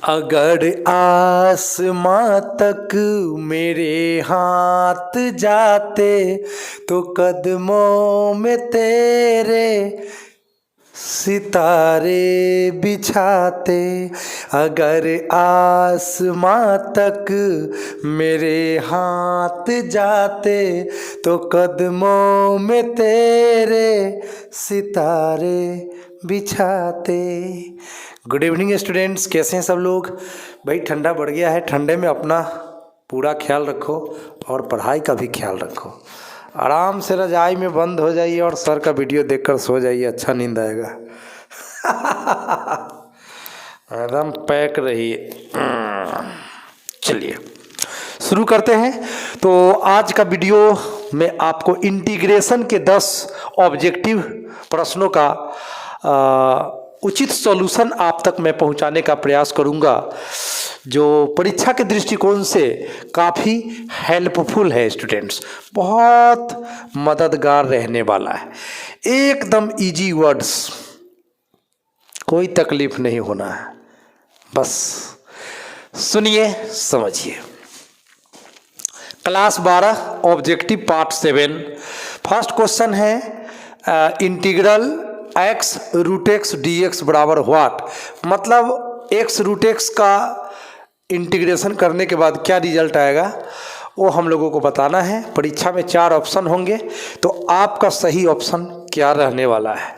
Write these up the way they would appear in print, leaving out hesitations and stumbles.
अगर आसमां तक मेरे हाथ जाते तो कदमों में तेरे सितारे बिछाते। अगर आसमां तक मेरे हाथ जाते तो कदमों में तेरे सितारे बिछाते। गुड इवनिंग स्टूडेंट्स, कैसे हैं सब लोग। भाई ठंडा बढ़ गया है, ठंडे में अपना पूरा ख्याल रखो और पढ़ाई का भी ख्याल रखो। आराम से रजाई में बंद हो जाइए और सर का वीडियो देखकर सो जाइए, अच्छा नींद आएगा। एकदम पैक रहिए। चलिए शुरू करते हैं। तो आज का वीडियो में आपको इंटीग्रेशन के 10 ऑब्जेक्टिव प्रश्नों का उचित सॉल्यूशन आप तक मैं पहुंचाने का प्रयास करूंगा, जो परीक्षा के दृष्टिकोण से काफ़ी हेल्पफुल है स्टूडेंट्स, बहुत मददगार रहने वाला है। एकदम इजी वर्ड्स, कोई तकलीफ नहीं होना है, बस सुनिए समझिए। Class 12 objective part 7 first question है integral x root x D X बराबर व्हाट। मतलब x रूट एक्स का इंटीग्रेशन करने के बाद क्या रिजल्ट आएगा वो हम लोगों को बताना है। परीक्षा में 4 ऑप्शन होंगे, तो आपका सही ऑप्शन क्या रहने वाला है।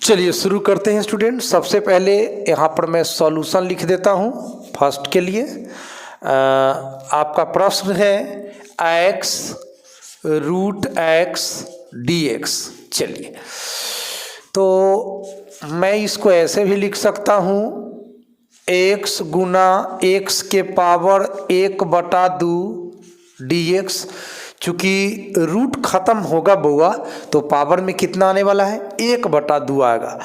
चलिए शुरू करते हैं स्टूडेंट। सबसे पहले यहाँ पर मैं सॉल्यूशन लिख देता हूँ फर्स्ट के लिए। आपका प्रश्न है x root x D x. चलिए तो मैं इसको ऐसे भी लिख सकता हूँ x गुना x के पावर 1/2 dx। चूँकि रूट ख़त्म होगा बुआ तो पावर में कितना आने वाला है 1/2 आएगा।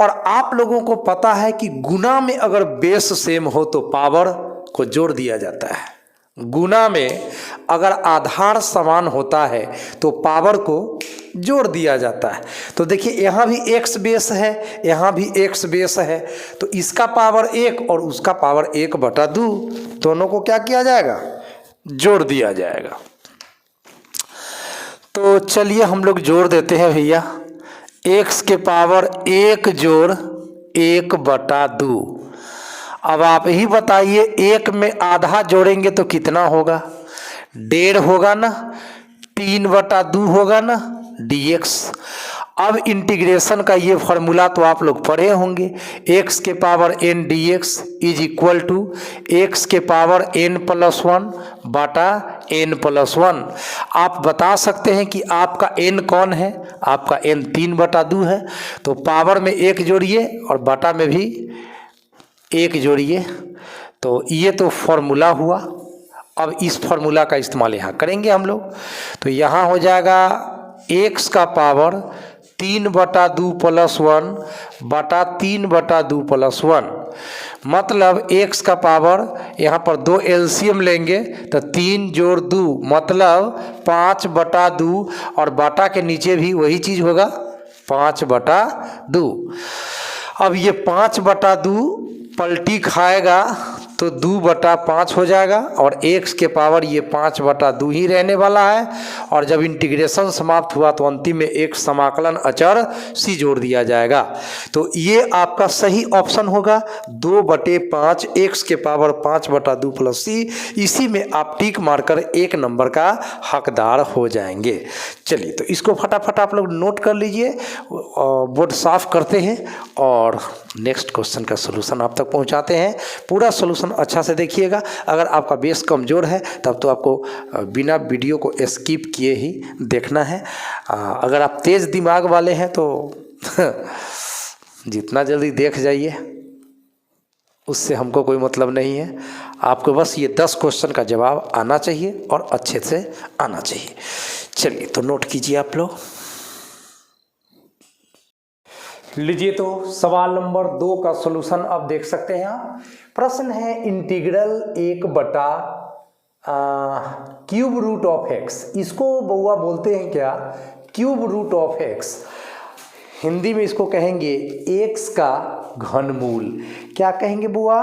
और आप लोगों को पता है कि गुना में अगर बेस सेम हो तो पावर को जोड़ दिया जाता है। गुना में अगर आधार समान होता है तो पावर को जोड़ दिया जाता है। तो देखिए यहाँ भी x बेस है, यहाँ भी x बेस है, तो इसका पावर 1 और उसका पावर 1/2, दोनों को क्या किया जाएगा, जोड़ दिया जाएगा। तो चलिए हम लोग जोड़ देते हैं भैया। x के पावर 1 जोड़ 1/2। अब आप ही बताइए, 1 में आधा जोड़ेंगे तो कितना होगा, 1.5 होगा ना, 3/2 होगा ना dx। अब इंटीग्रेशन का ये फॉर्मूला तो आप लोग पढ़े होंगे, x के power n dx is equal to x के पावर n+1 बटा n+1। आप बता सकते हैं कि आपका n कौन है, आपका n 3/2 है। तो पावर में 1 जोड़िए और बटा में भी 1 जोड़िए, तो ये तो फॉर्मूला हुआ। अब इस फॉर्मूला का इस्तेमाल यहाँ करेंगे हम लोग। तो यहाँ हो जाएगा x का पावर 3/2 + 1 बटा 3/2 + 1। मतलब x का पावर यहाँ पर 2 एलसीएम लेंगे तो 3 जोड़ 2 मतलब 5/2, और बटा के नीचे भी वही चीज़ होगा 5/2। अब ये 5/2 पलटी खाएगा तो 2/5 हो जाएगा, और x के पावर ये 5/2 ही रहने वाला है। और जब इंटीग्रेशन समाप्त हुआ तो अंतिम में एक समाकलन अचर c जोड़ दिया जाएगा। तो ये आपका सही ऑप्शन होगा 2/5, x के पावर 5/2 + c। इसी में आप टिक मारकर 1 नंबर का हकदार हो जाएंगे। चलिए तो इसको फटाफट आप लोग नोट कर लीजिए, बोर्ड साफ करते हैं और नेक्स्ट क्वेश्चन का सलूशन आप तक पहुंचाते हैं। पूरा सलूशन अच्छा से देखिएगा। अगर आपका बेस कमज़ोर है तब तो आपको बिना वीडियो को स्किप किए ही देखना है। अगर आप तेज़ दिमाग वाले हैं तो जितना जल्दी देख जाइए उससे हमको कोई मतलब नहीं है। आपको बस ये 10 क्वेश्चन का जवाब आना चाहिए और अच्छे से आना चाहिए। चलिए तो नोट कीजिए आप लोग। लीजिए तो सवाल नंबर 2 का सॉल्यूशन अब देख सकते हैं आप। प्रश्न है इंटीग्रल 1/क्यूब रूट ऑफ एक्स। इसको बउआ बोलते हैं क्या, cube root of x. Hindi में इसको कहेंगे x का घनमूल। क्या कहेंगे बुआ?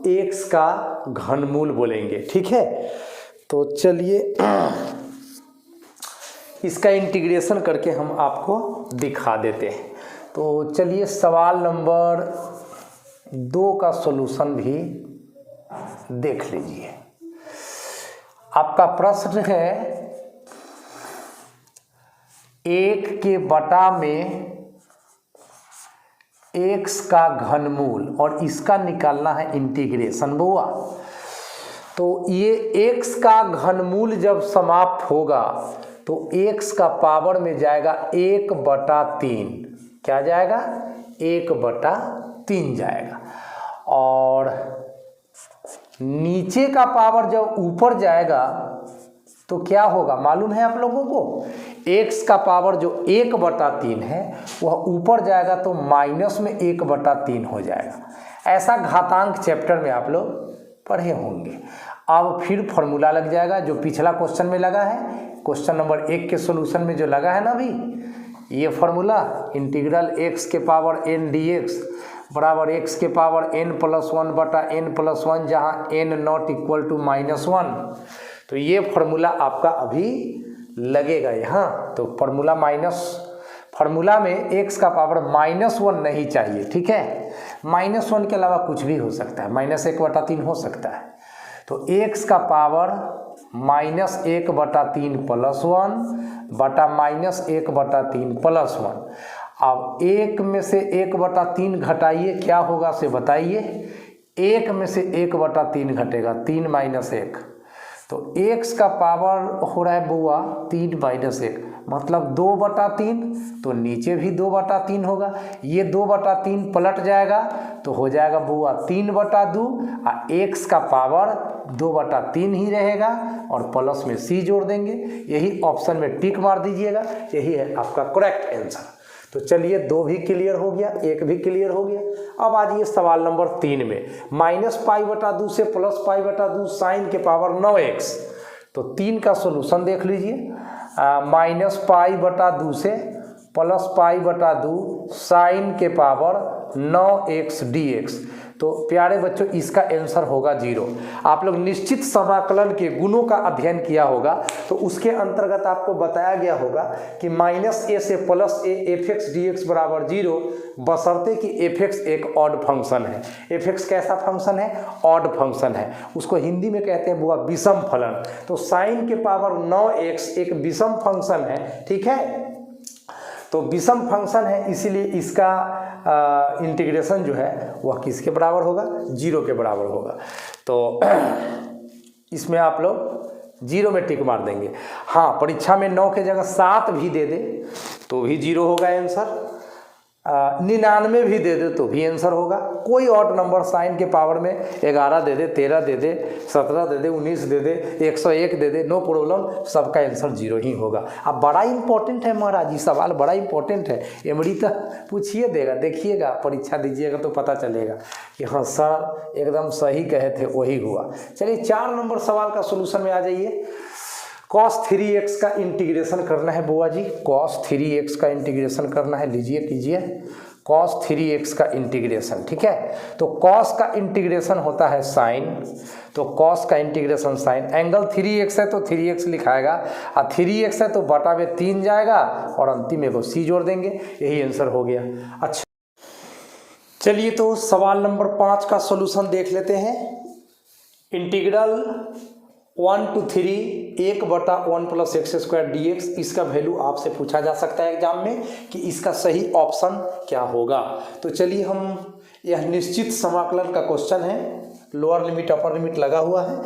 x का घनमूल बोलेंगे। ठीक है, तो चलिए इसका इंटीग्रेशन करके हम आपको दिखा देते हैं। तो चलिए सवाल नंबर 2 का सॉल्यूशन भी देख लीजिए। आपका प्रश्न है 1 के बटा में x का घनमूल और इसका निकालना है इंटीग्रेशन बुआ। तो ये x का घनमूल जब समाप्त होगा तो x का पावर में जाएगा 1/3। क्या जाएगा? 1/3 जाएगा। और नीचे का पावर जब ऊपर जाएगा तो क्या होगा मालूम है आप लोगों को? x का पावर जो 1/3 है वह ऊपर जाएगा तो माइनस में 1/3 हो जाएगा। ऐसा घातांक चैप्टर में आप लोग पढ़े होंगे। अब फिर फॉर्मूला लग जाएगा जो पिछला क्वेश्चन में लगा है, क्वेश्चन नंबर 1 के सॉल्यूशन में जो लगा है ना अभी, ये फॉर्मूला इंटीग्रल x के पावर n dx बराबर x के पावर n+1/n+1 जहाँ n नॉट इक्वल टू -1। तो ये फॉर्मूला आपका अभी लगेगा यहाँ। तो फॉर्मूला में x का पावर -1 नहीं चाहिए। ठीक है, -1 के अलावा कुछ भी हो सकता है, -1/3 हो सकता है। तो x का पावर -1/3 +1 बटा -1/3 +1। अब 1 में से 1/3 घटाइए, क्या होगा से बताइए? 1 में से 1/3 घटेगा 3 - 1। तो x का पावर हो रहा है बुआ 3 - 1 मतलब 2/3। तो नीचे भी 2/3 होगा, ये 2/3 पलट जाएगा तो हो जाएगा बुआ 3/2 और x का पावर 2/3 ही रहेगा और प्लस में c जोड़ देंगे। यही ऑप्शन में टिक मार दीजिएगा, यही है आपका करेक्ट आंसर। तो चलिए 2 भी क्लियर हो गया, 1 भी क्लियर हो गया। अब आ जाइए सवाल नंबर 3 में -π/2 से +π/2 साइन के पावर 9x। तो 3 का सॉल्यूशन देख लीजिए। -π/2 से +π/2 साइन के पावर 9x dx। तो प्यारे बच्चों इसका आंसर होगा 0। आप लोग निश्चित समाकलन के गुणों का अध्ययन किया होगा तो उसके अंतर्गत आपको बताया गया होगा कि -a से +a f(x) dx बराबर 0 बशर्ते कि f(x) एक ऑड फंक्शन है। f(x) कैसा फंक्शन है? ऑड फंक्शन है। उसको हिंदी में कहते हैं बुआ विषम फलन। तो साइन के पावर 9x एक विषम फंक्शन है। ठीक है, तो विषम फंक्शन है इसीलिए इसका इंटीग्रेशन जो है वह किसके बराबर होगा? 0 के बराबर होगा। तो इसमें आप लोग 0 में टिक मार देंगे। हाँ, परीक्षा में 9 के जगह 7 भी दे दे तो भी 0 होगा आंसर। 99 भी दे दे तो भी आंसर होगा। कोई ऑड नंबर साइन के पावर में 11 दे दे, 13 दे दे, 17 दे दे, 19 दे दे, 101 दे दे, नो प्रॉब्लम, सबका आंसर 0 ही होगा। अब बड़ा इंपॉर्टेंट है महाराज, ये सवाल बड़ा इंपॉर्टेंट है। एमडी तो पूछिए देगा, देखिएगा, परीक्षा दीजिएगा तो पता चलेगा कि हाँ सर एकदम सही कहे थे वही हुआ। चलिए 4 नंबर सवाल का सोल्यूशन में आ जाइए। cos 3x का इंटीग्रेशन करना है बुआ जी, cos 3x का इंटीग्रेशन करना है। लीजिए कीजिए cos 3x का इंटीग्रेशन। ठीक है, तो cos का इंटीग्रेशन होता है साइन, तो cos का इंटीग्रेशन साइन। एंगल 3x है तो 3x लिखाएगा और 3x है तो बटा में 3 जाएगा और अंतिम में को c जोड़ देंगे, यही आंसर हो गया। अच्छा चलिए तो सवाल नंबर 5 का सॉल्यूशन देख लेते हैं। इंटीग्रल 1 to 3 1/1 + x² dx, इसका वैल्यू आपसे पूछा जा सकता है एग्जाम में कि इसका सही ऑप्शन क्या होगा। तो चलिए हम, यह निश्चित समाकलन का क्वेश्चन है, लोअर लिमिट अपर लिमिट लगा हुआ है।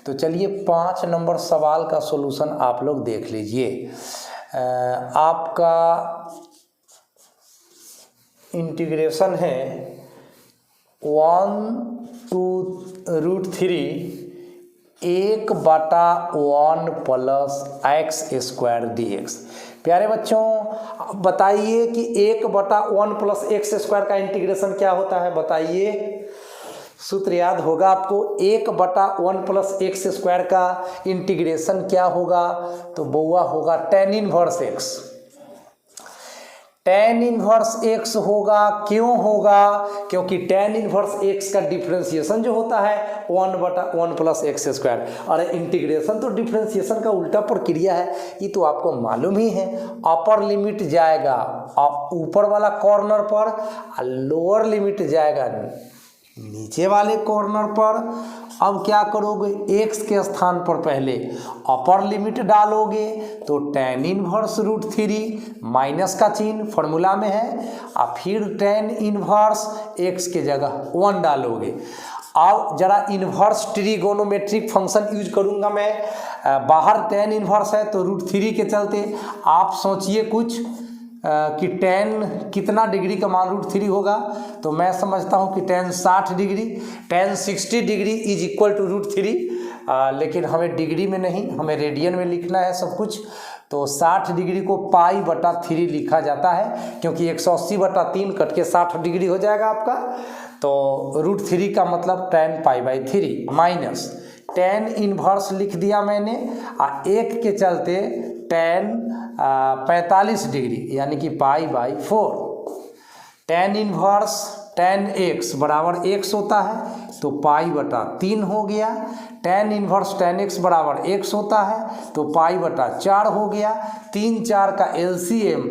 तो चलिए 5 नंबर सवाल का सॉल्यूशन आप लोग देख लीजिए। आपका इंटीग्रेशन है 1 to √3 1/1 + x² dx। प्यारे बच्चों बताइए कि 1/1 + x² का इंटीग्रेशन क्या होता है? बताइए, सूत्र याद होगा आपको। 1/1 + x² का इंटीग्रेशन क्या होगा? तो बउआ होगा tan 1x। tan inverse x होगा। क्यों होगा? क्योंकि tan इनवर्स x का डिफ्रेंसिएशन जो होता है 1/1 + x²। और इंटीग्रेशन तो डिफ्रेंसिएशन का उल्टा प्रक्रिया है, ये तो आपको मालूम ही है। अपर लिमिट जाएगा ऊपर वाला कॉर्नर पर और लोअर लिमिट जाएगा नीचे वाले कॉर्नर पर। अब क्या करोगे? x के स्थान पर पहले अपर लिमिट डालोगे तो tan इनवर्स √3 माइनस का चिन्ह फॉर्मूला में है, और फिर tan इनवर्स x के जगह 1 डालोगे। अब जरा इन्वर्स ट्रिगोनोमेट्रिक फंक्शन यूज करूंगा मैं। बाहर tan इनवर्स है तो √3 के चलते आप सोचिए कुछ कि tan कितना डिग्री का मान √3 होगा। तो मैं समझता हूँ कि tan 60 degree, tan 60 degree is equal to √3। लेकिन हमें डिग्री में नहीं, हमें रेडियन में लिखना है सब कुछ। तो 60 डिग्री को π/3 लिखा जाता है, क्योंकि 180/3 कट के 60 डिग्री हो जाएगा आपका। तो √3 का मतलब tan π/3 माइनस tan इनवर्स लिख दिया मैंने, और 1 के चलते tan 45 डिग्री यानी कि π/4। tan इनवर्स tan x बराबर x होता है तो π/3 हो गया। tan इनवर्स tan x बराबर x होता है तो π/4 हो गया। 3 4 का LCM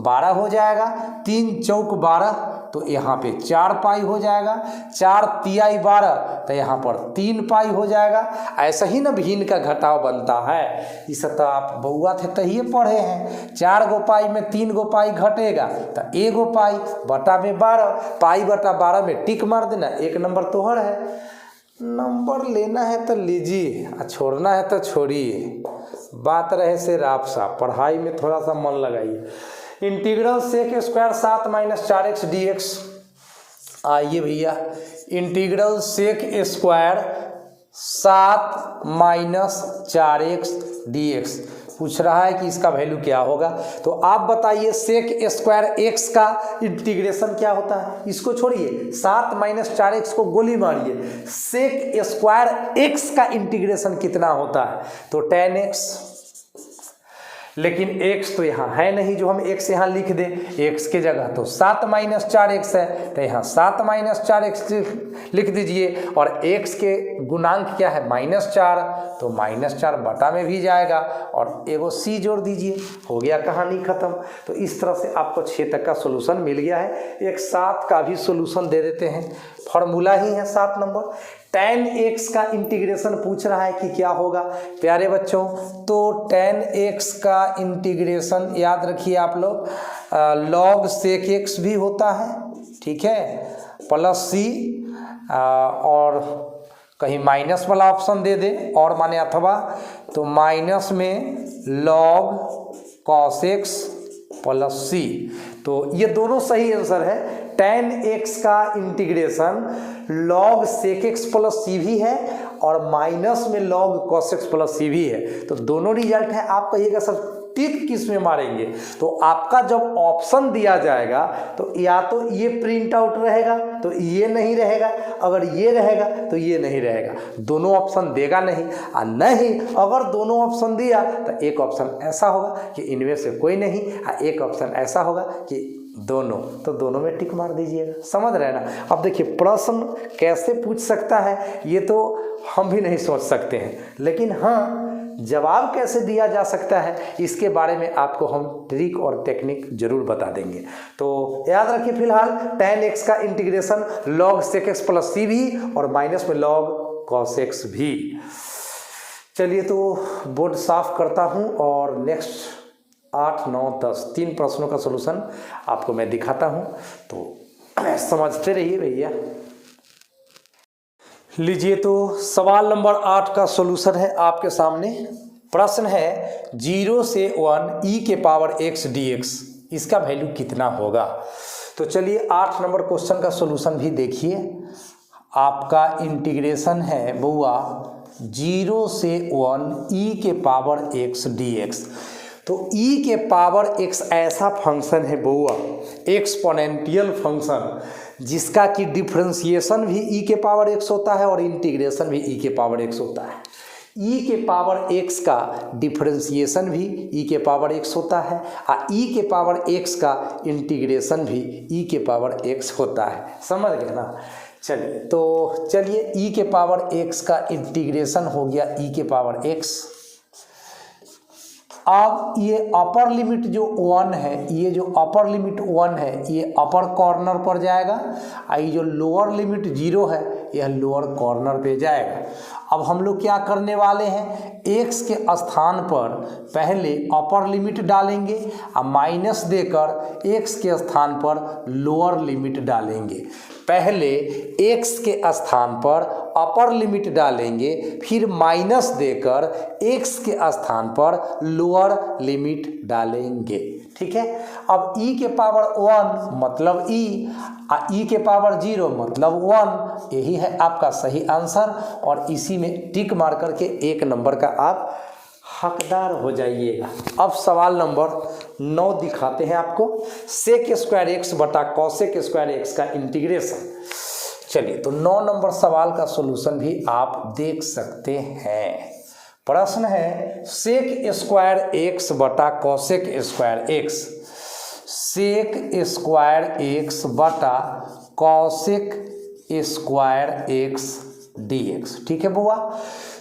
12 हो जाएगा। 3 चौक 12 तो यहाँ पे 4 पाई हो जाएगा। 4 तिहाई 12 तो यहाँ पर 3 पाई हो जाएगा। ऐसा ही ना भिन्न का घटाव बनता है। इस तो आप बउआ थे तहिए पढ़े हैं। 4 गो पाई में 3 गो पाई घटेगा तो 1 गो पाई बटा में 12, π/12 में टिक मार देना। 1 नंबर तोहर है। नंबर लेना है तो लीजिए, और छोड़ना है तो छोड़िए। बात रहे से राफ साफ, पढ़ाई में थोड़ा सा मन लगाइए। Integral sec² 7 - 4x dx। आइए भैया, इंटीग्रल sec² 7 - 4x dx पूछ रहा है कि इसका वैल्यू क्या होगा। तो आप बताइए sec² x का इंटीग्रेशन क्या होता है। इसको छोड़िए, 7 - 4x को गोली मारिए। sec² x का इंटीग्रेशन कितना होता है? तो tan x। लेकिन x तो यहाँ है नहीं जो हम x यहाँ लिख दे। x के जगह तो 7 - 4x है तो यहाँ 7 - 4x लिख दीजिए। और x के गुणांक क्या है? -4, तो -4 बटा में भी जाएगा और एगो c जोड़ दीजिए, हो गया कहानी खत्म। तो इस तरह से आपको 6 तक का सोल्यूशन मिल गया है। एक 7 का भी सोल्यूशन दे देते हैं, फॉर्मूला ही है 7 नंबर। tan x का इंटीग्रेशन पूछ रहा है कि क्या होगा प्यारे बच्चों। तो tan x का इंटीग्रेशन याद रखिए आप लोग, log sec x भी होता है, ठीक है, प्लस c, और कहीं माइनस वाला ऑप्शन दे दे और माने अथवा, तो माइनस में log cos x plus c। तो ये दोनों सही आंसर है। tan x का integration log sec x plus c भी है और माइनस में log cos x plus c भी है। तो दोनों रिजल्ट है। आप कहिएगा सर टिक किस में मारेंगे? तो आपका जब ऑप्शन दिया जाएगा तो या तो ये प्रिंट आउट रहेगा तो ये नहीं रहेगा, अगर ये रहेगा तो ये नहीं रहेगा। दोनों ऑप्शन देगा नहीं, और नहीं अगर दोनों ऑप्शन दिया तो एक ऑप्शन ऐसा होगा कि इनमें से कोई नहीं, और एक ऑप्शन ऐसा होगा कि दोनों, तो दोनों में टिक मार दीजिएगा। समझ रहे ना? अब देखिए प्रश्न कैसे पूछ सकता है ये तो हम भी नहीं सोच सकते हैं, लेकिन हाँ जवाब कैसे दिया जा सकता है इसके बारे में आपको हम ट्रिक और टेक्निक जरूर बता देंगे। तो याद रखिए फिलहाल tan x का integration log sec x plus c भी और माइनस में log cos x भी। चलिए तो बोर्ड साफ करता हूं और नेक्स्ट 8, 9, 10 3 प्रश्नों का सलूशन आपको मैं दिखाता हूं, तो समझते रहिए भैया। लीजिए तो सवाल नंबर 8 का सॉल्यूशन है आपके सामने। प्रश्न है 0 से 1 e के पावर x dx, इसका वैल्यू कितना होगा। तो चलिए 8 नंबर क्वेश्चन का सॉल्यूशन भी देखिए। आपका इंटीग्रेशन है बउआ 0 से 1 e के पावर x dx। तो e के पावर x ऐसा फंक्शन है बउआ, एक्सपोनेंशियल फंक्शन, जिसका कि डिफरेंशिएशन भी e के पावर x होता है और इंटीग्रेशन भी e के पावर x होता है। ई के पावर एक्स का डिफरेंशिएशन भी ई के पावर एक्स होता है और ई के पावर एक्स का इंटीग्रेशन भी ई के पावर एक्स होता है। समझ गए ना। चलिए तो चलिए ई के पावर एक्स का इंटीग्रेशन हो गया ई के पावर एक्स। अब ये अपर लिमिट जो 1 है, ये जो अपर लिमिट 1 है ये अपर कॉर्नर पर जाएगा और ये जो लोअर लिमिट 0 है यह लोअर कॉर्नर पे जाएगा। अब हम लोग क्या करने वाले हैं, x के स्थान पर पहले अपर लिमिट डालेंगे और माइनस देकर x के स्थान पर लोअर लिमिट डालेंगे। पहले x के स्थान पर अपर लिमिट डालेंगे, फिर माइनस देकर x के स्थान पर लोअर लिमिट डालेंगे। ठीक है। अब e के पावर 1 मतलब e, e के पावर 0 मतलब 1, यही है आपका सही आंसर और इसी में टिक मार करके 1 नंबर का आप हकदार हो जाइएगा। अब सवाल नंबर 9 दिखाते हैं आपको, सेक स्क्वायर एक्स बटा कॉसेक स्क्वायर एक्स का इंटीग्रेशन। चलिए तो 9 नंबर सवाल का सॉल्यूशन भी आप देख सकते हैं। प्रश्न है सेक स्क्वायर एक्स बटा cosec square x, sec square x बटा कॉसेक स्क्वायर एक्स dx। ठीक है बुआ।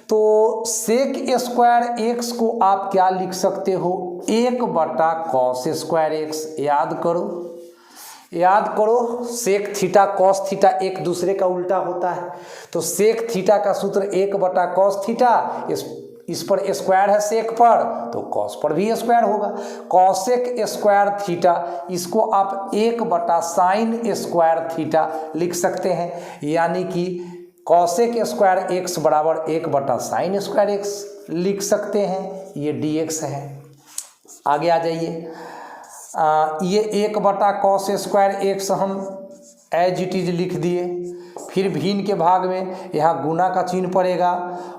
तो सेक स्क्वायर एक्स को आप क्या लिख सकते हो, 1 बटा कॉस स्क्वायर एक्स। याद करो सेक थीटा कॉस थीटा एक दूसरे का उल्टा होता है, तो सेक थीटा का सूत्र 1 बटा कॉस थीटा, इस पर स्क्वायर है सेक पर तो कॉस पर भी स्क्वायर होगा। कॉसेक स्क्वायर थीटा इसको आप 1 बटा साइन स्क्वायर थीटा लिख सकते हैं, यानी कि कॉसेक स्क्वायर एक्स बराबर 1 बटा साइन स्क्वायर एक्स लिख सकते हैं। ये dx है। आगे आ जाइए, ये 1 बटा कॉस स्क्वायर एक्स हम एज इट इज लिख दिए, फिर भिन्न के भाग में यहाँ गुना का चिन्ह पड़ेगा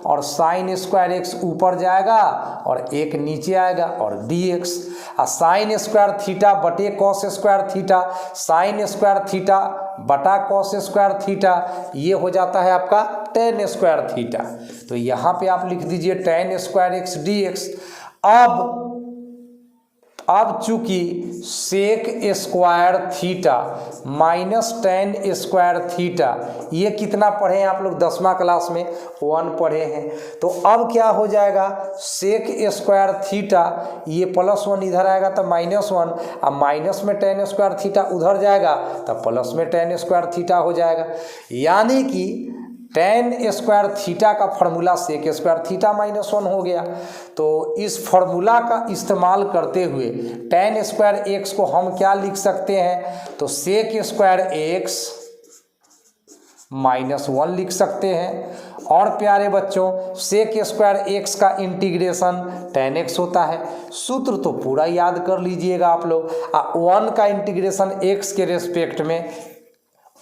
और साइन स्क्वायर एक्स ऊपर जाएगा और 1 नीचे आएगा और dx। और साइन स्क्वायर थीटा बटे cos square theta, sine square theta बटा कॉस स्क्वायर थीटा, ये हो जाता है आपका टेन स्क्वायर थीटा। तो यहाँ पे आप लिख दीजिए टेन स्क्वायर एक्स dx। अब चूंकि sec square theta minus tan square theta, ये कितना पढ़े हैं आप लोग 10वां क्लास में 1 पढ़े हैं। तो अब क्या हो जाएगा, सेक स्क्वायर थीटा ये +1 इधर आएगा तो -1, अब माइनस में टेन स्क्वायर थीटा उधर जाएगा तब प्लस में टेन स्क्वायर थीटा हो जाएगा। यानी कि टेन स्क्वायर थीटा का फॉर्मूला सेक स्क्वायर थीटा -1 हो गया। तो इस फॉर्मूला का इस्तेमाल करते हुए टेन स्क्वायर एक्स को हम क्या लिख सकते हैं, तो सेक स्क्वायर एक्स -1 लिख सकते हैं। और प्यारे बच्चों सेक स्क्वायर एक्स का इंटीग्रेशन टेन एक्स होता है। सूत्र तो पूरा याद कर लीजिएगा आप लोग। 1 का इंटीग्रेशन एक्स के रेस्पेक्ट में,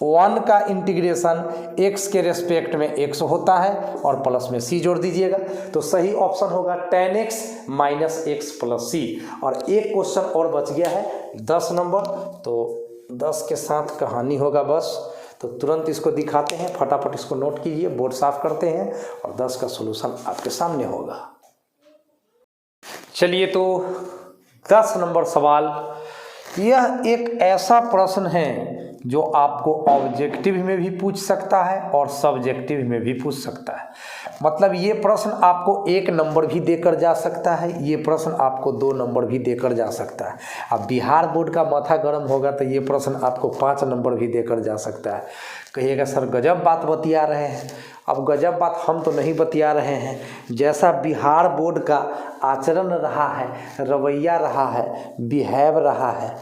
1 का इंटीग्रेशन x के रेस्पेक्ट में x होता है और प्लस में c जोड़ दीजिएगा तो सही ऑप्शन होगा tan x - x + c। और एक क्वेश्चन और बच गया है 10 नंबर, तो 10 के साथ कहानी होगा बस। तो तुरंत इसको दिखाते हैं, फटाफट इसको नोट कीजिए, बोर्ड साफ करते हैं और 10 का सॉल्यूशन आपके सामने होगा। चलिए तो 10 नंबर सवाल, यह एक ऐसा प्रश्न है जो आपको ऑब्जेक्टिव में भी पूछ सकता है और सब्जेक्टिव में भी पूछ सकता है। मतलब ये प्रश्न आपको 1 नंबर भी देकर जा सकता है, ये प्रश्न आपको 2 नंबर भी देकर जा सकता है। अब बिहार बोर्ड का माथा गर्म होगा तो ये प्रश्न आपको 5 नंबर भी देकर जा सकता है। कहिएगा सर गजब बात बतिया रहे हैं। अब गजब बात हम तो नहीं बतिया रहे हैं, जैसा बिहार बोर्ड का आचरण रहा है, रवैया रहा है, बिहेव रहा है,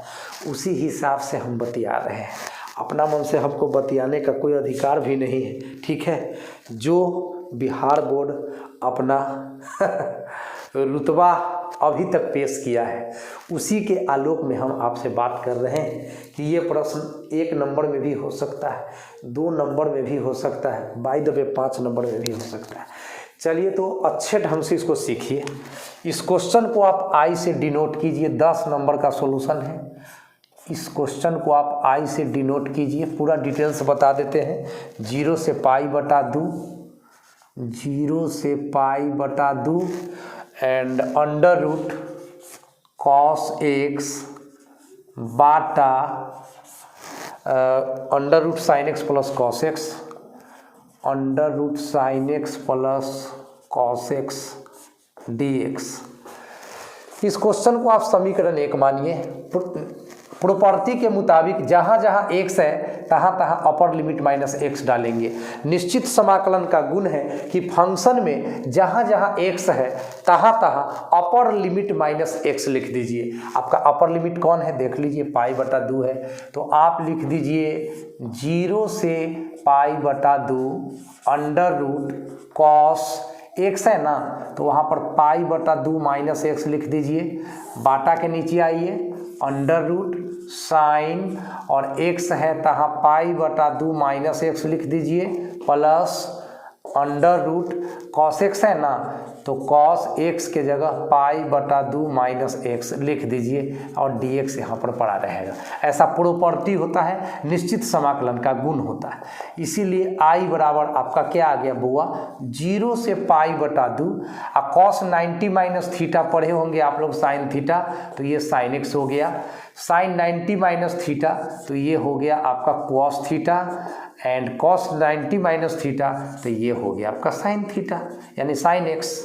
उसी हिसाब से हम बतिया रहे हैं। अपना मन से हमको बतियाने का कोई अधिकार भी नहीं है। ठीक है, जो बिहार बोर्ड अपना रुतबा अभी तक पेश किया है उसी के आलोक में हम आपसे बात कर रहे हैं कि ये प्रश्न 1 नंबर में भी हो सकता है, 2 नंबर में भी हो सकता है, बाय द वे 5 नंबर में भी हो सकता है। चलिए तो अच्छे ढंग से इसको सीखिए। इस क्वेश्चन को आप आई से डिनोट कीजिए, 10 नंबर का सॉल्यूशन है। इस क्वेश्चन को आप आई से डिनोट कीजिए, पूरा डिटेल्स बता देते हैं। 0 से π/2 0 से पाई बटा 2 and under root cos x बाटा under root sine x plus cos x, under root sine x plus cos x D x. इस क्वेश्चन को आप समीकरण 1 मानिए। प्रॉपर्टी के मुताबिक जहाँ जहाँ x है तहाँ तहाँ अपर लिमिट माइनस x डालेंगे। निश्चित समाकलन का गुण है कि फंक्शन में जहाँ जहाँ x है तहाँ तहाँ अपर लिमिट माइनस x लिख दीजिए। आपका अपर लिमिट कौन है देख लीजिए, पाई बटा 2 है, तो आप लिख दीजिए 0 से पाई बटा 2 अंडर रूट कॉस एक्स है ना, तो वहाँ पर पाई बटा 2 माइनस एक्स लिख दीजिए। बाटा के नीचे आइए, अंडर रूट साइन और एक्स है तहाँ पाई बटा 2 माइनस एक्स लिख दीजिए plus under root cos x है ना, तो कॉस एक्स के जगह पाई बटा 2 माइनस एक्स लिख दीजिए और डी एक्स यहाँ पर पड़ा रहेगा। ऐसा प्रॉपर्टी होता है, निश्चित समाकलन का गुण होता है। इसीलिए आई बराबर आपका क्या आ गया बुआ, 0 से पाई बटा 2 और कॉस 90 माइनस थीटा पढ़े होंगे आप लोग साइन थीटा, तो ये साइन एक्स हो गया, साइन 90 माइनस थीटा तो ये हो गया आपका cos theta and cos 90 minus theta तो ये हो गया आपका साइन थीटा यानी साइन एक्स।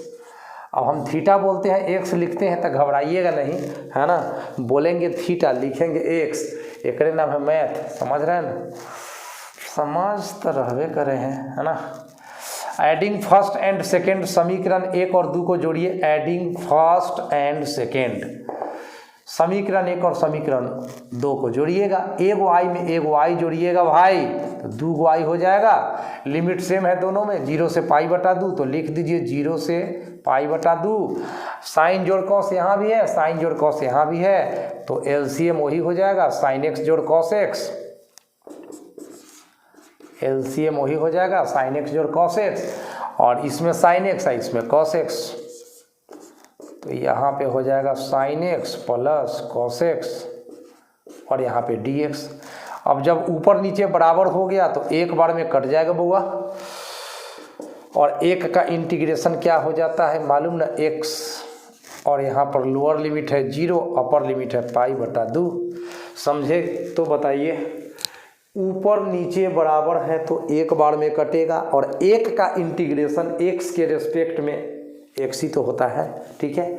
अब हम थीटा बोलते हैं, एक्स लिखते हैं तो घबराइएगा नहीं, है ना, बोलेंगे थीटा लिखेंगे एक्स, एक नाम है मैथ, समझ रहे हैं ना, समझ तो रहबे करे हैं, है ना। एडिंग फर्स्ट एंड सेकेंड, समीकरण 1 और 2 को जोड़िए, एडिंग फर्स्ट एंड सेकेंड, समीकरण 1 और समीकरण 2 को जोड़िएगा, एक वाई में एक वाई जोड़िएगा भाई तो 2 वाई हो जाएगा। लिमिट सेम है दोनों में, 0 से पाई बटा 2 तो लिख दीजिए 0 से पाई बटा 2, साइन जोड़ कॉस यहाँ भी है, साइन जोड़ कॉस यहाँ भी है, तो एलसीएम वही हो जाएगा, साइन एक्स जोड़ कॉस एक्स, एलसीएम वही हो जाएगा, साइन एक्स जोड़ कॉस एक्स, और इसमें साइन एक्स है इसमें कॉस एक्स, तो यहाँ पे हो जाएगा sign x plus cos x और यहाँ पे डी एक्स। अब जब ऊपर नीचे बराबर हो गया तो एक बार में कट जाएगा बुआ, और एक का इंटीग्रेशन क्या हो जाता है मालूम ना, एक्स, और यहाँ पर लोअर लिमिट है 0, अपर लिमिट है पाई बटा 2। समझे तो बताइए, ऊपर नीचे बराबर है तो एक बार में कटेगा, और एक का इंटीग्रेशन एक्स के रेस्पेक्ट में एक्स ही तो होता है, ठीक है।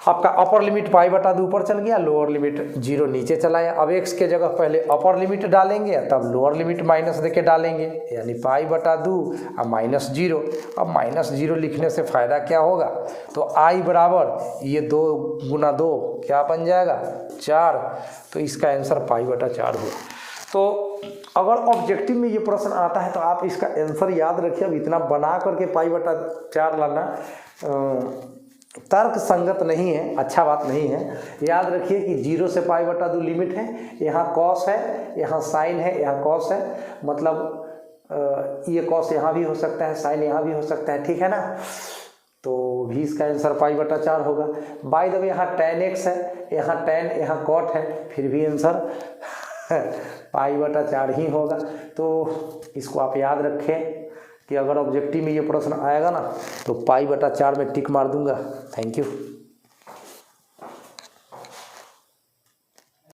आपका अपर लिमिट पाई बटा 2 ऊपर चल गया, लोअर लिमिट 0 नीचे चला आया। अब एक्स के जगह पहले अपर लिमिट डालेंगे तब लोअर लिमिट माइनस देके डालेंगे, यानी पाई बटा 2 और माइनस 0। अब माइनस 0 लिखने से फ़ायदा क्या होगा, तो आई बराबर ये 2 गुना 2 क्या बन जाएगा 4, तो इसका आंसर पाई बटा 4 होगा। तो अगर ऑब्जेक्टिव में ये प्रश्न आता है तो आप इसका आंसर याद रखिए। अब इतना बना करके पाई बटा 4 लाना तर्क संगत नहीं है, अच्छा बात नहीं है। याद रखिए कि 0 से पाई बटा 2 लिमिट है, यहाँ कॉस है, यहाँ साइन है, यहाँ कॉस है, मतलब ये कॉस यहाँ भी हो सकता है, साइन यहाँ भी हो सकता है, ठीक है ना, तो भी इसका आंसर पाई बटा 4 होगा। बाय द वे यहाँ tan x है, यहाँ tan, यहाँ cot है, फिर भी आंसर पाई बटा 4 ही होगा। तो इसको आप याद रखें कि अगर ऑब्जेक्टिव में ये प्रश्न आएगा ना तो पाई बटा 4 में टिक मार दूंगा। Thank you.